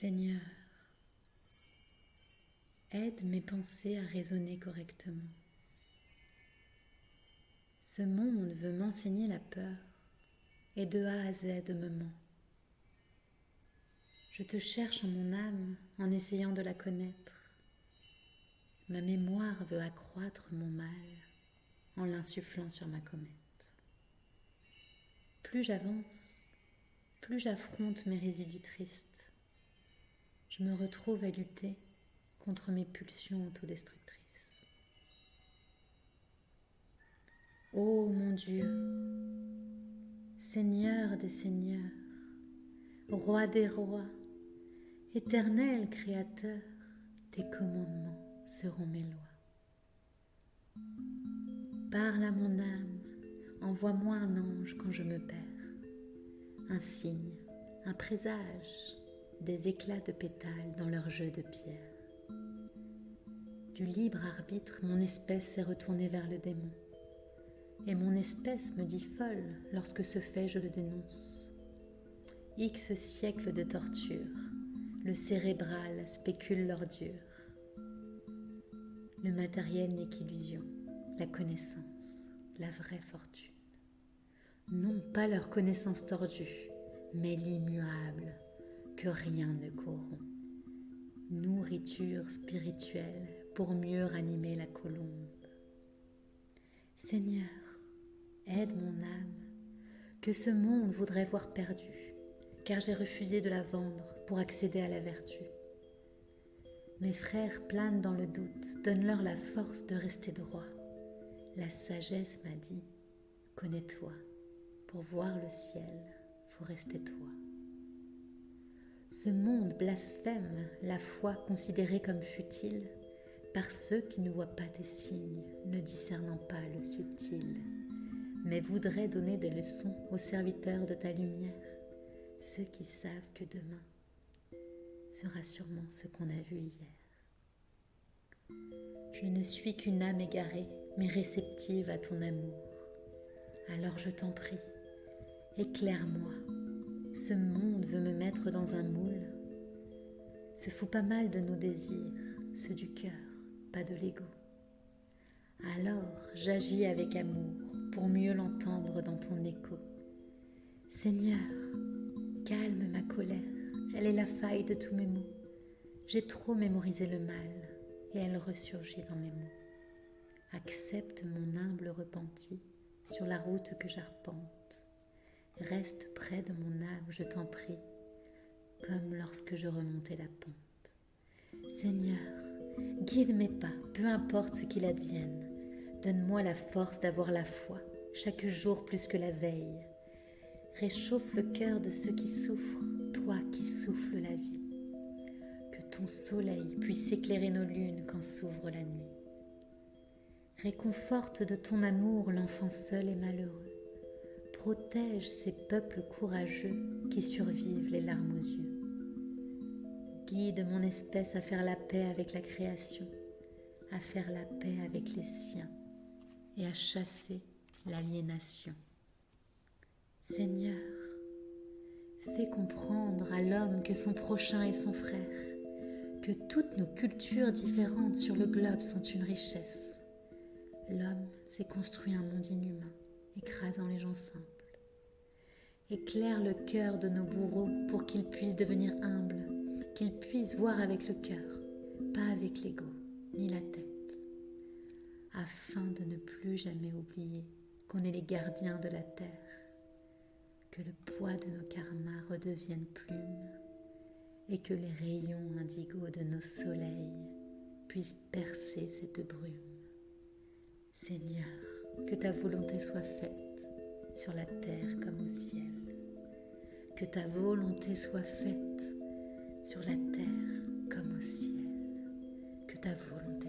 Seigneur, aide mes pensées à raisonner correctement. Ce monde veut m'enseigner la peur et de A à Z me ment. Je te cherche en mon âme en essayant de la connaître. Ma mémoire veut accroître mon mal en l'insufflant sur ma comète. Plus j'avance, plus j'affronte mes résidus tristes. Je me retrouve à lutter contre mes pulsions autodestructrices. Ô mon Dieu, Seigneur des seigneurs, Roi des rois, éternel Créateur, tes commandements seront mes lois. Parle à mon âme, envoie-moi un ange quand je me perds, un signe, un présage, des éclats de pétales dans leur jeu de pierre. Du libre arbitre, mon espèce s'est retournée vers le démon, et mon espèce me dit folle lorsque ce fait je le dénonce. X siècles de torture, le cérébral spécule l'ordure. Le matériel n'est qu'illusion, la connaissance, la vraie fortune. Non pas leur connaissance tordue, mais l'immuable, que rien ne corrompt. Nourriture spirituelle pour mieux ranimer la colombe. Seigneur, aide mon âme, que ce monde voudrait voir perdue, car j'ai refusé de la vendre pour accéder à la vertu. Mes frères planent dans le doute, donne-leur la force de rester droit. La sagesse m'a dit, connais-toi, pour voir le ciel, faut rester toi. Ce monde blasphème la foi considérée comme futile par ceux qui ne voient pas des signes, ne discernant pas le subtil, mais voudraient donner des leçons aux serviteurs de ta lumière, ceux qui savent que demain sera sûrement ce qu'on a vu hier. Je ne suis qu'une âme égarée, mais réceptive à ton amour. Alors je t'en prie, éclaire-moi. Ce monde veut me mettre dans un moule. Se fout pas mal de nos désirs, ceux du cœur, pas de l'ego. Alors j'agis avec amour pour mieux l'entendre dans ton écho. Seigneur, calme ma colère, elle est la faille de tous mes maux. J'ai trop mémorisé le mal et elle ressurgit dans mes mots. Accepte mon humble repenti sur la route que j'arpente. Reste près de mon âme, je t'en prie, comme lorsque je remontais la pente. Seigneur, guide mes pas, peu importe ce qu'il advienne. Donne-moi la force d'avoir la foi, chaque jour plus que la veille. Réchauffe le cœur de ceux qui souffrent, toi qui souffles la vie. Que ton soleil puisse éclairer nos lunes quand s'ouvre la nuit. Réconforte de ton amour l'enfant seul et malheureux. Protège ces peuples courageux qui survivent les larmes aux yeux. Guide mon espèce à faire la paix avec la création, à faire la paix avec les siens et à chasser l'aliénation. Seigneur, fais comprendre à l'homme que son prochain est son frère, que toutes nos cultures différentes sur le globe sont une richesse. L'homme s'est construit un monde inhumain, écrasant les gens simples. Éclaire le cœur de nos bourreaux pour qu'ils puissent devenir humbles, qu'ils puissent voir avec le cœur, pas avec l'ego ni la tête, afin de ne plus jamais oublier qu'on est les gardiens de la terre, que le poids de nos karmas redevienne plume et que les rayons indigo de nos soleils puissent percer cette brume. Seigneur, que ta volonté soit faite sur la terre comme au ciel. Que ta volonté soit faite sur la terre comme au ciel. Que ta volonté